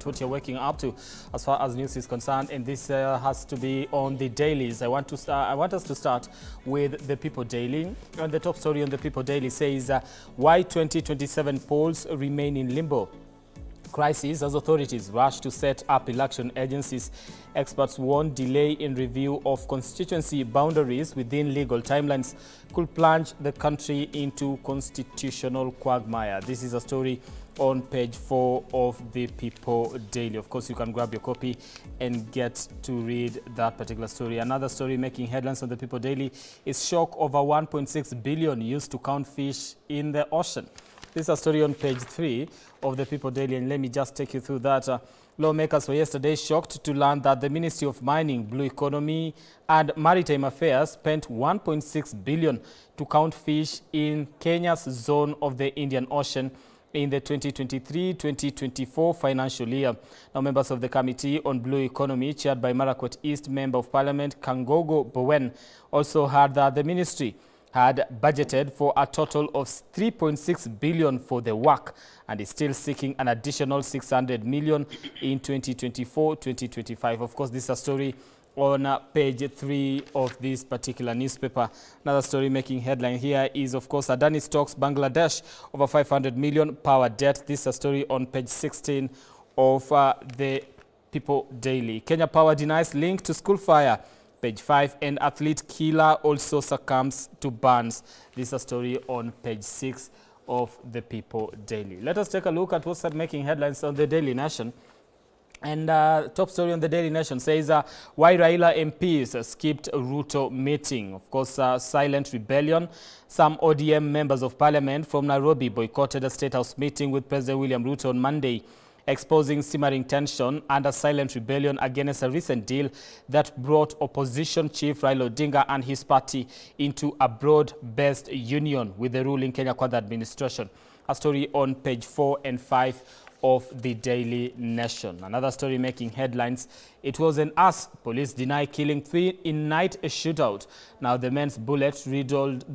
what you're waking up to as far as news is concerned, and this has to be on the dailies. I want us to start with the People Daily, and the top story on the People Daily says why 2027 polls remain in limbo. Crisis as authorities rush to set up election agencies. Experts warn delay in review of constituency boundaries within legal timelines could plunge the country into constitutional quagmire. This is a story on page 4 of the People Daily. Of course, you can grab your copy and get to read that particular story. Another story making headlines on the People Daily is shock over 1.6 billion used to count fish in the ocean. This is a story on page 3 of the People Daily, and let me just take you through that. Lawmakers were yesterday shocked to learn that the Ministry of Mining, Blue Economy and Maritime Affairs spent 1.6 billion to count fish in Kenya's zone of the Indian Ocean in the 2023-2024 financial year. Now, members of the Committee on Blue Economy, chaired by Marakwet East Member of Parliament Kangogo Bowen, also heard that the ministry had budgeted for a total of 3.6 billion for the work and is still seeking an additional 600 million in 2024-2025. Of course, this is a story on page 3 of this particular newspaper. Another story making headline here is, of course, Adani stocks Bangladesh over 500 million power debt. This is a story on page 16 of the People Daily. Kenya Power denies link to school fire. Page 5, and athlete killer also succumbs to burns. This is a story on page 6 of the People Daily. Let us take a look at what's making headlines on the Daily Nation. And top story on the Daily Nation says why Raila MPs skipped Ruto meeting. Of course, silent rebellion. Some ODM members of parliament from Nairobi boycotted a State House meeting with President William Ruto on Monday, exposing simmering tension and a silent rebellion against a recent deal that brought opposition chief Raila Odinga and his party into a broad-based union with the ruling Kenya Kwanza administration. A story on page 4 and 5 of the Daily Nation. Another story making headlines. It was an us. Police deny killing 3 in night shootout. Now, the men's bullet-riddled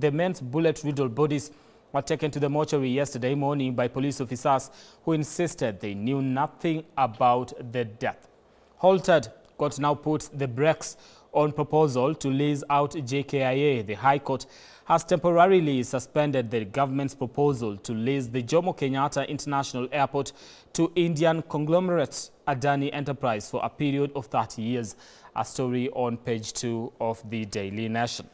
bodies were taken to the mortuary yesterday morning by police officers who insisted they knew nothing about the death. Halted, court now puts the brakes on proposal to lease out JKIA. The High Court has temporarily suspended the government's proposal to lease the Jomo Kenyatta International Airport to Indian conglomerate Adani Enterprise for a period of 30 years. A story on page 2 of the Daily Nation.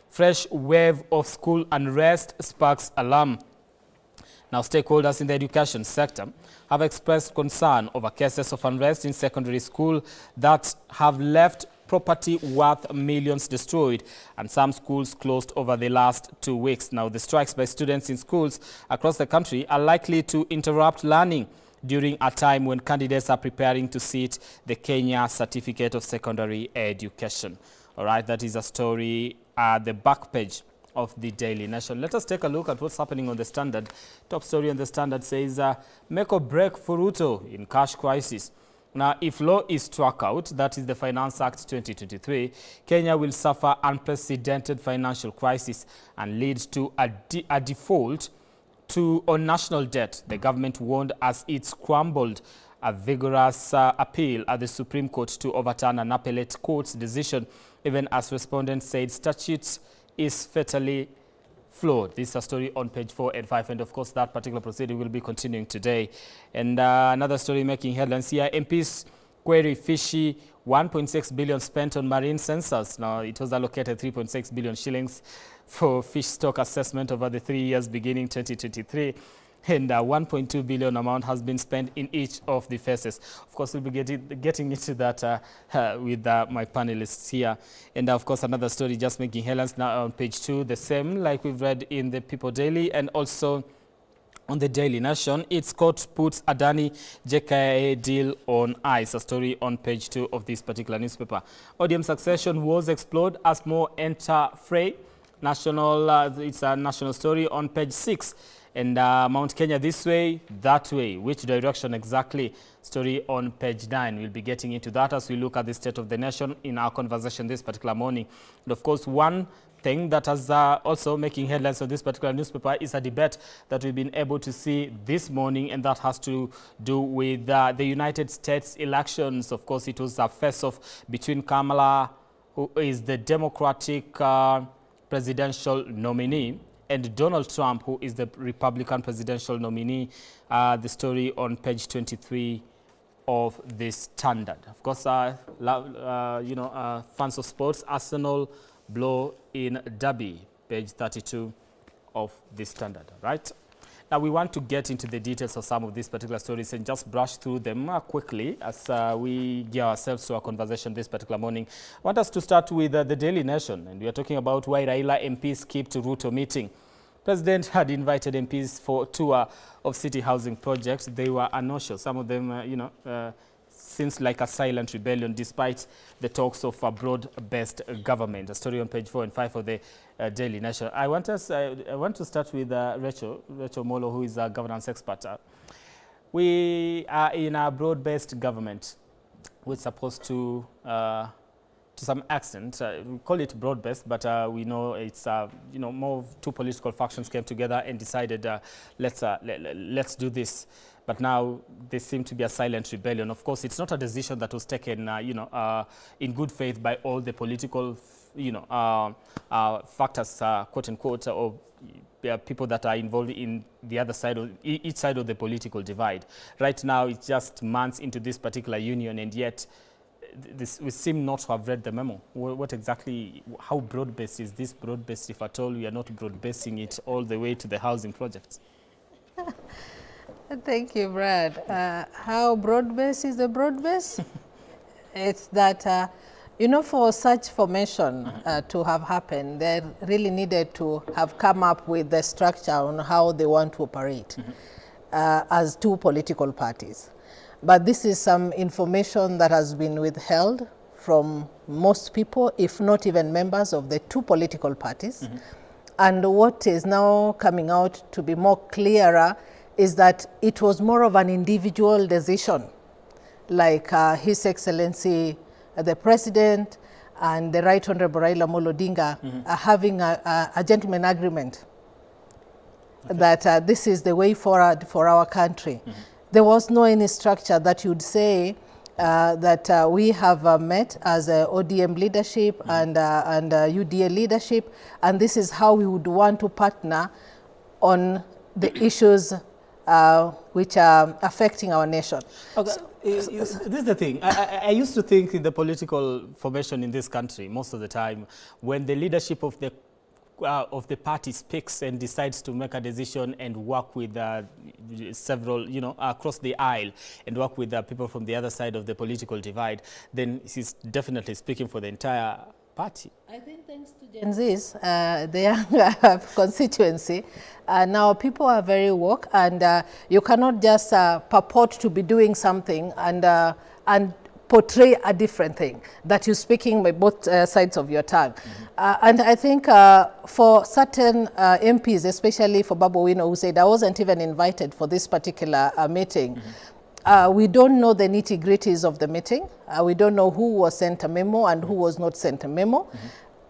Fresh wave of school unrest sparks alarm. Now, stakeholders in the education sector have expressed concern over cases of unrest in secondary school that have left property worth millions destroyed and some schools closed over the last 2 weeks. Now, the strikes by students in schools across the country are likely to interrupt learning during a time when candidates are preparing to sit the Kenya Certificate of Secondary Education. All right, that is a story at the back page of the Daily Nation. Let us take a look at what's happening on the Standard. Top story on the Standard says, make or break for Ruto in cash crisis. Now, if law is struck out, that is the Finance Act 2023, Kenya will suffer unprecedented financial crisis and lead to a default on national debt. The government warned as it scrambled a vigorous appeal at the Supreme Court to overturn an appellate court's decision, even as respondents said statutes is fatally flawed. This is a story on page 4 and 5, and of course that particular proceeding will be continuing today. And another story making headlines here, MPs query fishy 1.6 billion spent on marine sensors. Now, it was allocated 3.6 billion shillings for fish stock assessment over the 3 years beginning 2023. And 1.2 billion amount has been spent in each of the phases. Of course, we'll be getting into that with my panelists here. And of course, another story just making headlines now on page 2, the same like we've read in the People Daily and also on the Daily Nation. Its court puts Adani JKIA deal on ice. A story on page 2 of this particular newspaper. ODM succession was explored as more enter fray. It's a national story on page 6. And Mount Kenya this way, that way. Which direction exactly? Story on page 9. We'll be getting into that as we look at the state of the nation in our conversation this particular morning. And of course, one thing that has also making headlines on this particular newspaper is a debate that we've been able to see this morning, and that has to do with the United States elections. Of course, it was a face-off between Kamala, who is the Democratic presidential nominee, and Donald Trump, who is the Republican presidential nominee. The story on page 23 of the Standard. Of course, fans of sports, Arsenal blow in Derby, page 32 of the Standard, right? Now, we want to get into the details of some of these particular stories and just brush through them quickly as we gear ourselves to our conversation this particular morning. I want us to start with the Daily Nation, and we are talking about why Raila MPs skipped Ruto meeting. President had invited MPs for a tour of city housing projects. They were no-show. Some of them, seems like a silent rebellion despite the talks of a broad-based government. A story on page 4 and 5 of the Daily Nation. I want to start with Rachel Molo, who is a governance expert. We are in a broad-based government. We're supposed to some extent, we call it broad-based, but we know it's more of two political factions came together and decided let's do this. But now there seems to be a silent rebellion. Of course, it's not a decision that was taken, in good faith by all the political, factors, quote unquote, or people that are involved in the other side of each side of the political divide. Right now, it's just months into this particular union, and yet we seem not to have read the memo. What exactly, how broad-based is this broad-based, if at all we are not broad-basing it all the way to the housing projects? Thank you, Brad. How broad-based is the broad-based? It's that, for such formation to have happened, they really needed to have come up with the structure on how they want to operate as two political parties. But this is some information that has been withheld from most people, if not even members of the two political parties. And what is now coming out to be more clearer is that it was more of an individual decision, like His Excellency the President and the Right Honorable Raila Amolo Odinga are having a gentleman agreement that this is the way forward for our country. There was no any structure that you'd say that we have met as ODM leadership and UDA leadership, and this is how we would want to partner on the issues which are affecting our nation. Okay. This is the thing. I used to think in the political formation in this country, most of the time, when the leadership of the party speaks and decides to make a decision and work with several, across the aisle and work with people from the other side of the political divide, then he's definitely speaking for the entire party. I think thanks to Gen Z's, the young constituency, now people are very woke, and you cannot just purport to be doing something and portray a different thing, that you're speaking by both sides of your tongue. And I think for certain MPs, especially for Babu Wino, who said, I wasn't even invited for this particular meeting, we don't know the nitty-gritties of the meeting. We don't know who was sent a memo and who was not sent a memo.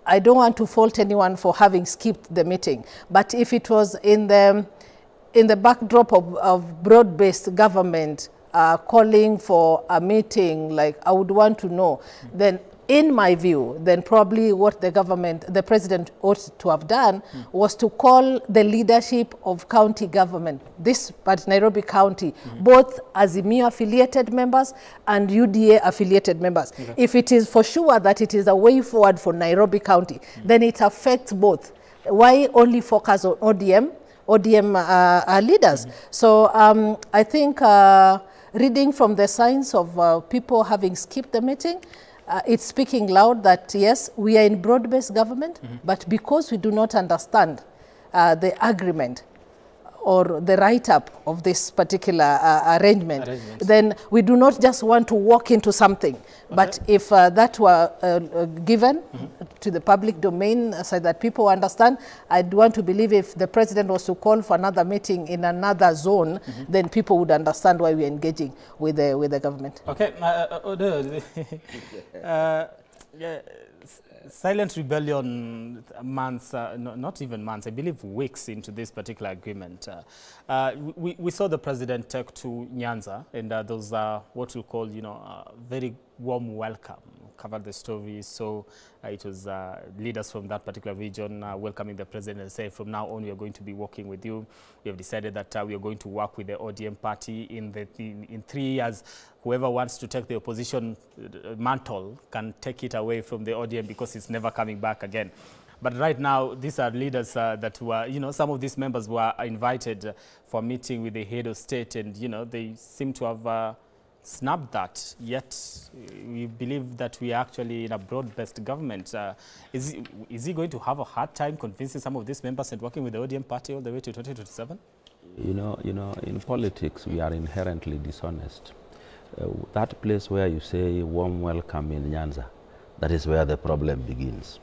I don't want to fault anyone for having skipped the meeting, but if it was in the backdrop of broad-based government, calling for a meeting, like I would want to know, then in my view, then probably what the president ought to have done was to call the leadership of county government, this part Nairobi County, both Azimio affiliated members and UDA affiliated members. If it is for sure that it is a way forward for Nairobi County, then it affects both. Why only focus on ODM leaders? So I think reading from the signs of people having skipped the meeting, it's speaking loud that, yes, we are in broad-based government, but because we do not understand the agreement or the write-up of this particular arrangement, then we do not just want to walk into something. Okay. But if that were given to the public domain so that people understand, I'd want to believe if the president was to call for another meeting in another zone, then people would understand why we're engaging with the government. Okay. Silent rebellion months, not even months, I believe weeks into this particular agreement. We saw the president take to Nyanza, and those are what we call, very warm welcome. Covered the story, so it was leaders from that particular region welcoming the president and say, from now on we are going to be working with you. We have decided that we are going to work with the ODM party in 3 years. Whoever wants to take the opposition mantle can take it away from the ODM because it's never coming back again. But right now, these are leaders that were, some of these members were invited for a meeting with the head of state, and, they seem to have snapped that, yet we believe that we are actually in a broad-based government. Is he going to have a hard time convincing some of these members and working with the ODM party all the way to 2027? In politics, we are inherently dishonest. That place where you say warm welcome in Nyanza, that is where the problem begins.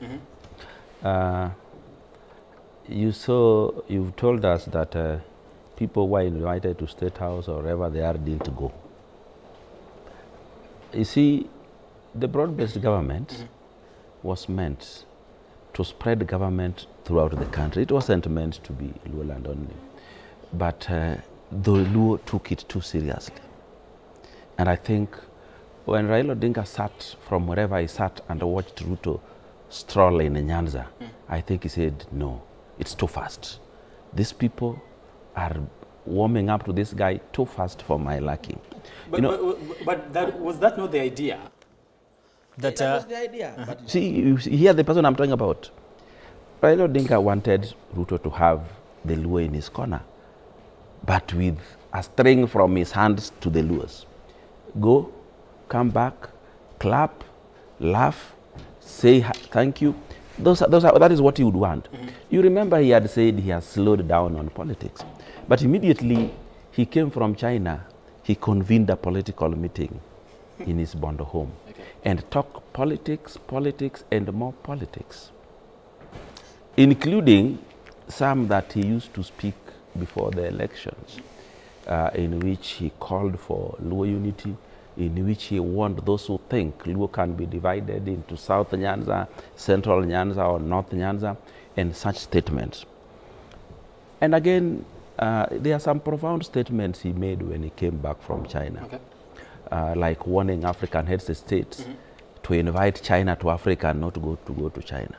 You've told us that people were invited to State House or wherever they are didn't go. You see, the broad-based government was meant to spread government throughout the country. It wasn't meant to be Luo land only. But the Luo took it too seriously. And I think when Raila Odinga sat from wherever he sat and watched Ruto stroll in Nyanza, I think he said, no, it's too fast. These people are warming up to this guy too fast for my liking. But was that not the idea? That was the idea. But see, you hear the person I'm talking about. Raila Odinga wanted Ruto to have the Luo in his corner, but with a string from his hands to the Luos. Go, come back, clap, laugh, say thank you. That is what he would want. You remember he had said he has slowed down on politics. But immediately he came from China, he convened a political meeting in his Bondo home and talked politics, and more politics, including some that he used to speak before the elections, in which he called for Luo unity, in which he warned those who think Luo can be divided into South Nyanza, Central Nyanza, or North Nyanza, and such statements. And again, there are some profound statements he made when he came back from China, like warning African heads of states to invite China to Africa and not to go to China.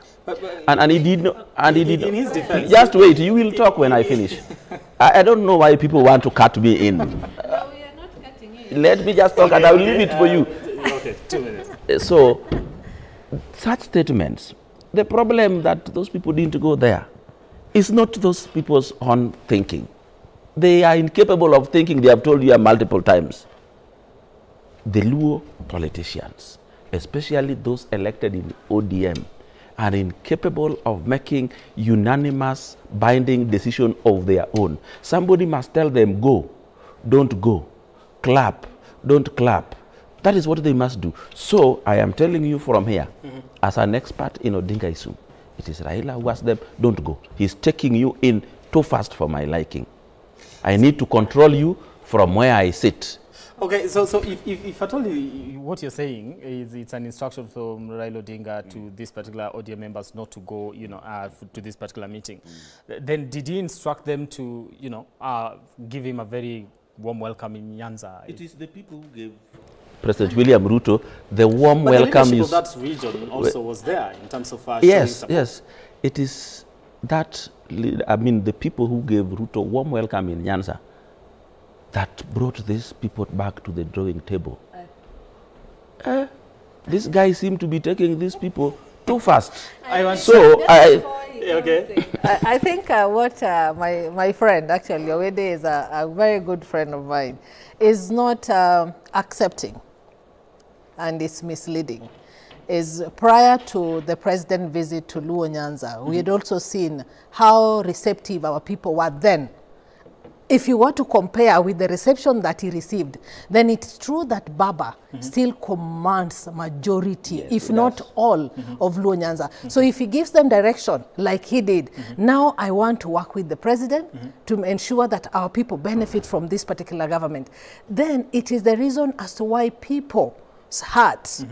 And he did not. And he did. In his defense, just wait. You will talk when I finish. I don't know why people want to cut me in. No, we are not cutting in. Let me just talk, and I will leave it for you. Okay, 2 minutes. So, such statements. The problem that those people didn't go there. It's not those people's own thinking. They are incapable of thinking. They have told you multiple times. The Luo politicians, especially those elected in ODM, are incapable of making unanimous binding decision of their own. Somebody must tell them, go, don't go, clap, don't clap. That is what they must do. So I am telling you from here, as an expert in Odingaism, it is Raila who asked them, don't go. He's taking you in too fast for my liking. I need to control you from where I sit. Okay, so if at all what you're saying is it's an instruction from Raila Odinga to this particular ODM members not to go, to this particular meeting, then did he instruct them to, give him a very warm welcome in Nyanza? It is the people who gave President William Ruto the warm welcome. The leadership of that region also was there in terms of yes, it is that. I mean, the people who gave Ruto warm welcome in Nyanza that brought these people back to the drawing table. This guy seemed to be taking these people too fast. I think what my friend, actually, Owede is a very good friend of mine, is not accepting, and it's misleading. Is prior to the president's visit to Luo Nyanza, we had also seen how receptive our people were then if you were to compare with the reception that he received, then it's true that Baba still commands majority, if not all, of Luo Nyanza. So if he gives them direction like he did, now I want to work with the president to ensure that our people benefit from this particular government, then it is the reason as to why people's hearts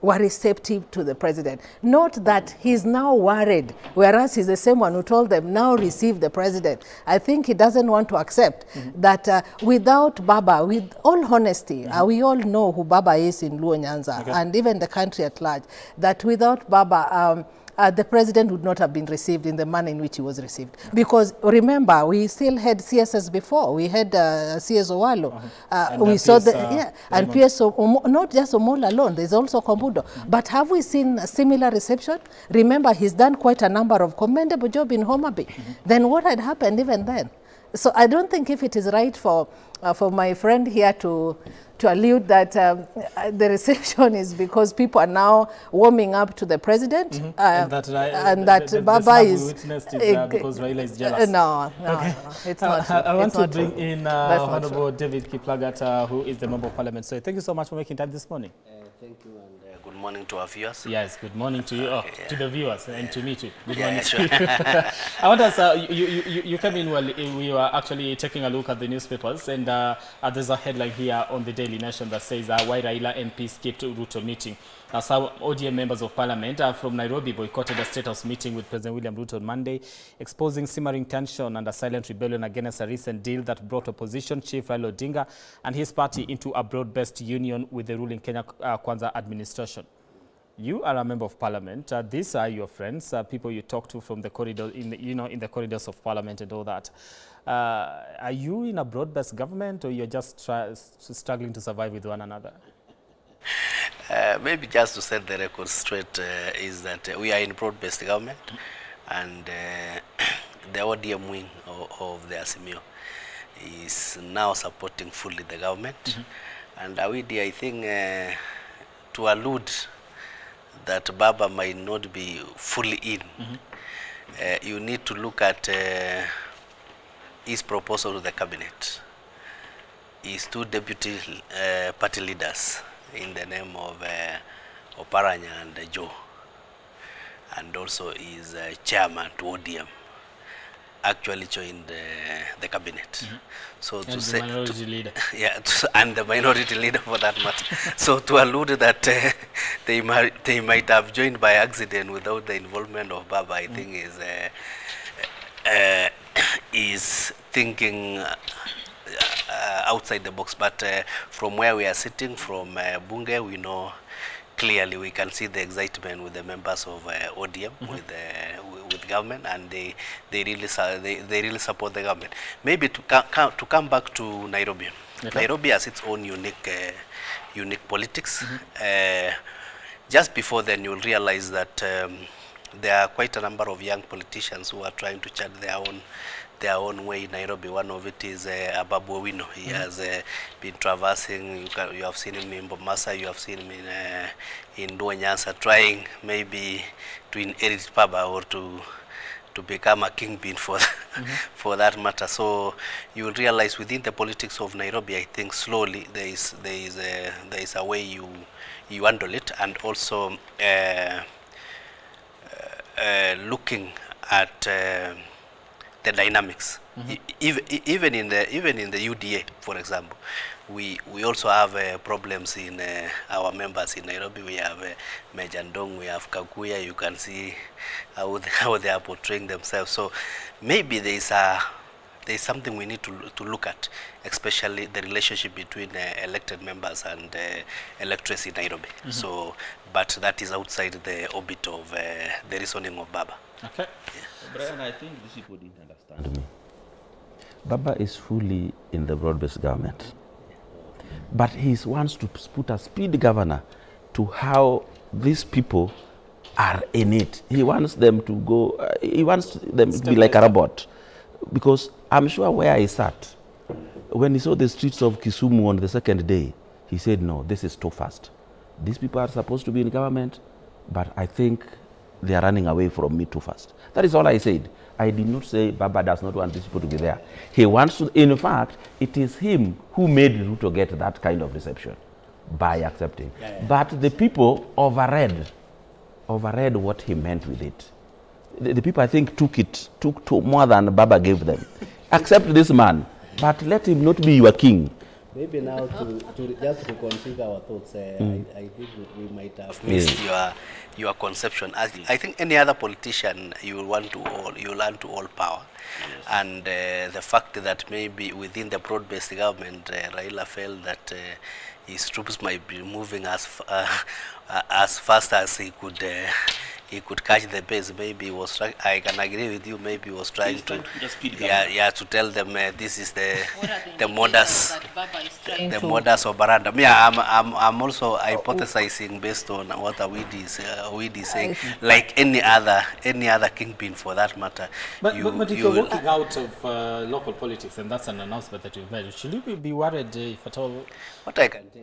were receptive to the president. Not that he's now worried, whereas he's the same one who told them, now receive the president. I think he doesn't want to accept that without Baba, with all honesty, we all know who Baba is in Luo Nyanza, and even the country at large, that without Baba, the president would not have been received in the manner in which he was received. Because remember, we still had CSS before. We had CS Owalo. We saw the, and PS, not just Omola alone, there's also Kombudo. But have we seen a similar reception? Remember, he's done quite a number of commendable job in Homa Bay. Then what had happened even then? So I don't think if it is right for my friend here to allude that the reception is because people are now warming up to the president, and that Baba is because Raila is jealous. No, it's not. I want to bring in Honorable David Kiplagat, who is the Member of Parliament. So thank you so much for making time this morning. Thank you, and good morning to our viewers. Yes, good morning to you, to the viewers, and to me too. Good morning. Sure. I want us, you came in while we were actually taking a look at the newspapers, and there's a headline here on the Daily Nation that says why Raila MP skipped Ruto meeting. Some ODM members of Parliament from Nairobi boycotted a State House meeting with President William Ruto on Monday, exposing simmering tension and a silent rebellion against a recent deal that brought opposition chief Raila Odinga and his party into a broad-based union with the ruling Kenya Kwanza administration. You are a member of Parliament. These are your friends, people you talk to from the corridor, in the corridors of Parliament and all that. Are you in a broad-based government, or you're just struggling to survive with one another? Maybe just to set the record straight is that we are in broad-based government, and the ODM wing of the Azimio is now supporting fully the government. And Awidi, I think, to allude that Baba might not be fully in, you need to look at his proposal to the cabinet. His two deputy party leaders in the name of Oparanya and Joe, and also his chairman to ODM, actually joined the cabinet. So and to the say, minority leader. Yeah, and the minority leader for that matter. So to allude that they might have joined by accident without the involvement of Baba, I think is thinking outside the box. But from where we are sitting, from Bunge, we know clearly, we can see the excitement with the members of ODM, with government, and they really support the government. Maybe to come back to Nairobi. Nairobi has its own unique politics. Just before then, you'll realize that there are quite a number of young politicians who are trying to chart their own way in Nairobi. One of it is Ababu Owino. He has been traversing. You have seen him in Bomasa. You have seen him in Luo Nyanza, trying maybe to inherit Baba or to become a kingpin for that matter. So you will realize within the politics of Nairobi, I think slowly there is a way you handle it, and also looking at the dynamics. Even in the UDA, for example, we also have problems in our members in Nairobi. We have Major Ndong, we have Kakuya. You can see how they are portraying themselves. So maybe there is something we need to look at, especially the relationship between elected members and electors in Nairobi. So, but that is outside the orbit of the reasoning of Baba. Okay. Brian, I think these people didn't understand me. Baba is fully in the broad-based government, but he wants to put a speed governor to how these people are in it. He wants them to go, he wants them to be like a robot, because I'm sure where he sat, when he saw the streets of Kisumu on the second day, he said, no, this is too fast. These people are supposed to be in government, but I think they are running away from me too fast. That is all I said. I did not say Baba does not want these people to be there. He wants to, in fact, it is him who made Ruto get that kind of reception by accepting. But the people overread what he meant with it. The people, I think, took more than Baba gave them. Accept this man, but let him not be your king. Maybe now just to configure our thoughts, I think we might have missed your conception. I think any other politician you want to all power, and the fact that maybe within the broad-based government, Raila felt that his troops might be moving as fast as he could catch the pace. Maybe he was trying, I can agree with you, maybe he was trying to tell them this is the modus operandi. Yeah, I'm also hypothesizing based on what Awidi is saying, like any other kingpin for that matter. But if you're walking out of local politics, and that's an announcement that you've made, should you be worried if at all? What I can tell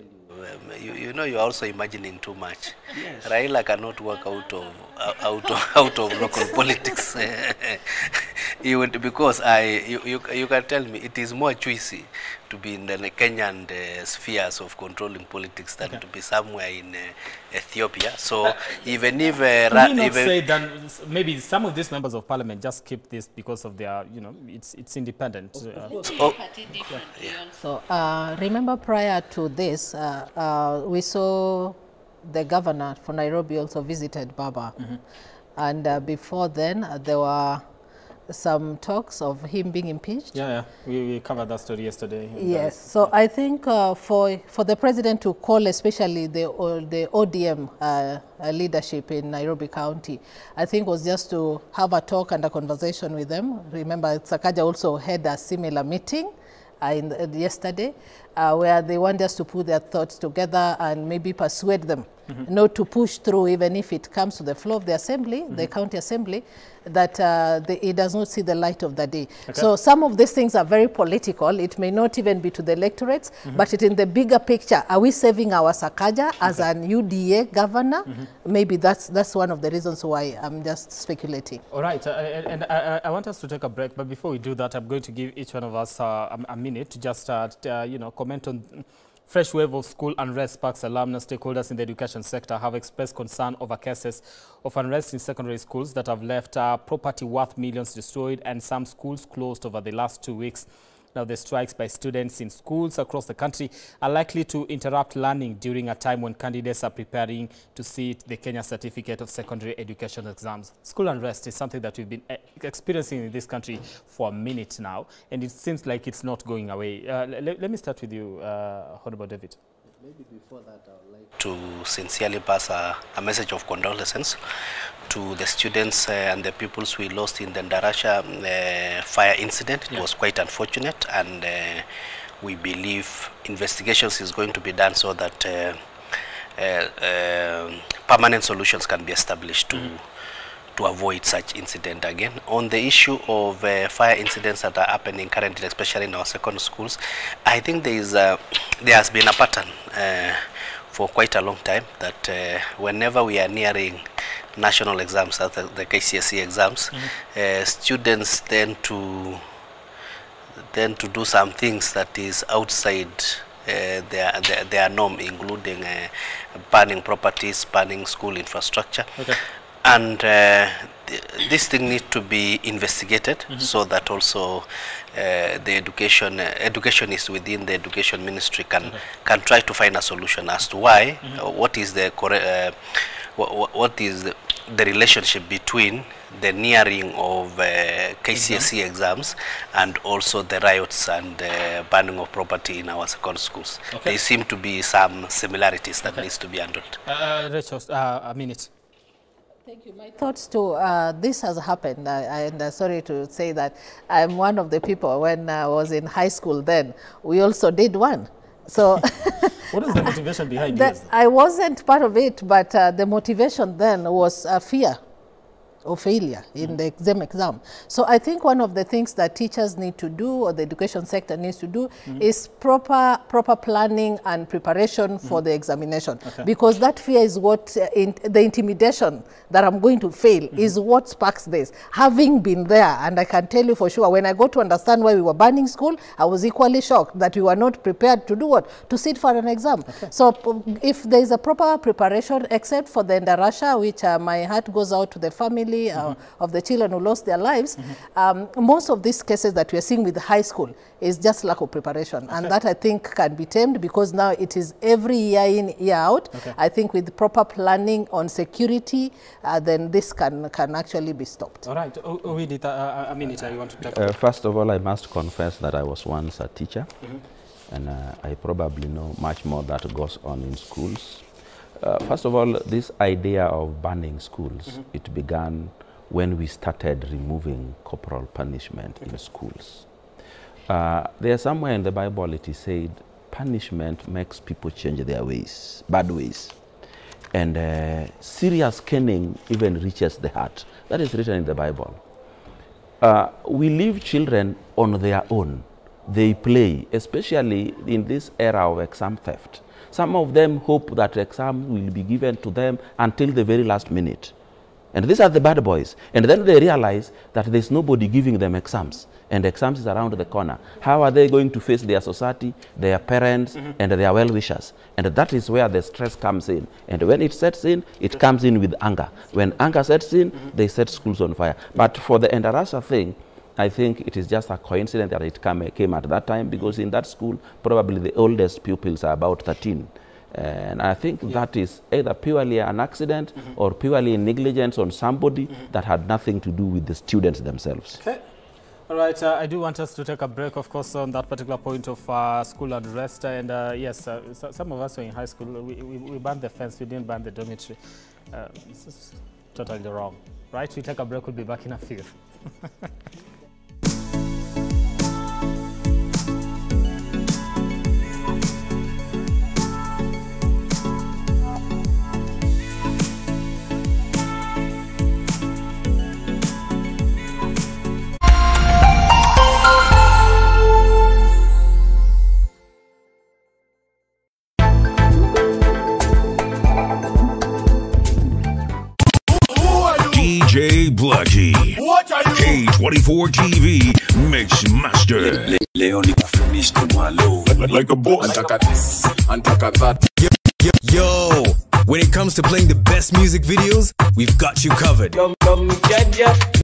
you, you know, you're also imagining too much. Yes. Raila cannot work out of local politics. Because you can tell me it is more choosy to be in the Kenyan spheres of controlling politics than to be somewhere in Ethiopia. So even if say that maybe some of these members of parliament just keep this because of their, you know, it's independent. So remember, prior to this, we saw the governor for Nairobi also visited Baba, and before then there were some talks of him being impeached. Yeah, we covered that story yesterday. Yes, so I think for the president to call especially the ODM leadership in Nairobi County, I think was just to have a talk and a conversation with them. Remember, Sakaja also had a similar meeting yesterday, where they want us to put their thoughts together and maybe persuade them not to push through, even if it comes to the floor of the assembly, the county assembly, that it does not see the light of the day. Okay. So some of these things are very political. It may not even be to the electorates, but in the bigger picture, are we saving our Sakaja as an UDA governor? Maybe that's one of the reasons why I'm just speculating. All right, and I want us to take a break, but before we do that, I'm going to give each one of us a minute to just comment on fresh wave of school unrest sparks alarm. Stakeholders in the education sector have expressed concern over cases of unrest in secondary schools that have left property worth millions destroyed and some schools closed over the last 2 weeks. Now, the strikes by students in schools across the country are likely to interrupt learning during a time when candidates are preparing to sit the Kenya Certificate of Secondary Education exams. School unrest is something that we've been experiencing in this country for a minute now, and it seems like it's not going away. Let me start with you, Honorable David. Maybe before that, I would like to sincerely pass a message of condolences to the students and the peoples we lost in the Ndarasha fire incident. It was quite unfortunate, and we believe investigations is going to be done so that permanent solutions can be established to avoid such incident again. On the issue of fire incidents that are happening currently, especially in our secondary schools, I think there has been a pattern for quite a long time that whenever we are nearing national exams, the KCSE exams, students tend to do some things that is outside their norm, including burning properties, burning school infrastructure. Okay. And this thing needs to be investigated so that also the education is within the education ministry can try to find a solution as to why, what is the relationship between the nearing of KCSE exams and also the riots and burning of property in our secondary schools. Okay. There seem to be some similarities that needs to be handled. Rachel, a minute. Thank you. My thoughts too, this has happened, and sorry to say that I'm one of the people when I was in high school then, we also did one. So what is the motivation behind this? I wasn't part of it, but the motivation then was fear. or failure in the exam. So I think one of the things that teachers need to do, or the education sector needs to do, is proper planning and preparation for the examination. Because that fear is what, the intimidation that I'm going to fail is what sparks this. Having been there, and I can tell you for sure, when I got to understand why we were banning school, I was equally shocked that we were not prepared to do what? To sit for an exam. So if there is a proper preparation, except for the Ndarasha, which my heart goes out to the family of the children who lost their lives, most of these cases that we are seeing with high school is just lack of preparation. And that I think can be tamed, because now it is every year in, year out. I think with proper planning on security, then this can actually be stopped. All right. A minute, you want to talk First of all, I must confess that I was once a teacher, and I probably know much more that goes on in schools. First of all, this idea of banning schools, it began when we started removing corporal punishment in schools. There somewhere in the Bible it is said, punishment makes people change their ways, bad ways. And serious caning even reaches the heart. That is written in the Bible. We leave children on their own. They play, especially in this era of exam theft. Some of them hope that exam will be given to them until the very last minute. And these are the bad boys. And then they realize that there's nobody giving them exams, and exams is around the corner. How are they going to face their society, their parents, and their well-wishers? And that is where the stress comes in. And when it sets in, it comes in with anger. When anger sets in, they set schools on fire. But for the Ndarasha thing, I think it is just a coincidence that it came at that time, because in that school, probably the oldest pupils are about 13. And I think that is either purely an accident or purely negligence on somebody that had nothing to do with the students themselves. Okay. All right. I do want us to take a break, of course, on that particular point of school unrest. And yes, some of us were in high school. We banned the fence. We didn't ban the dormitory. This is totally wrong. Right? We take a break. We'll be back in a few. K24 TV Mix Master. Leon finished Like a boss. Antaka this, antaka that. Yo, when it comes to playing the best music videos, we've got you covered.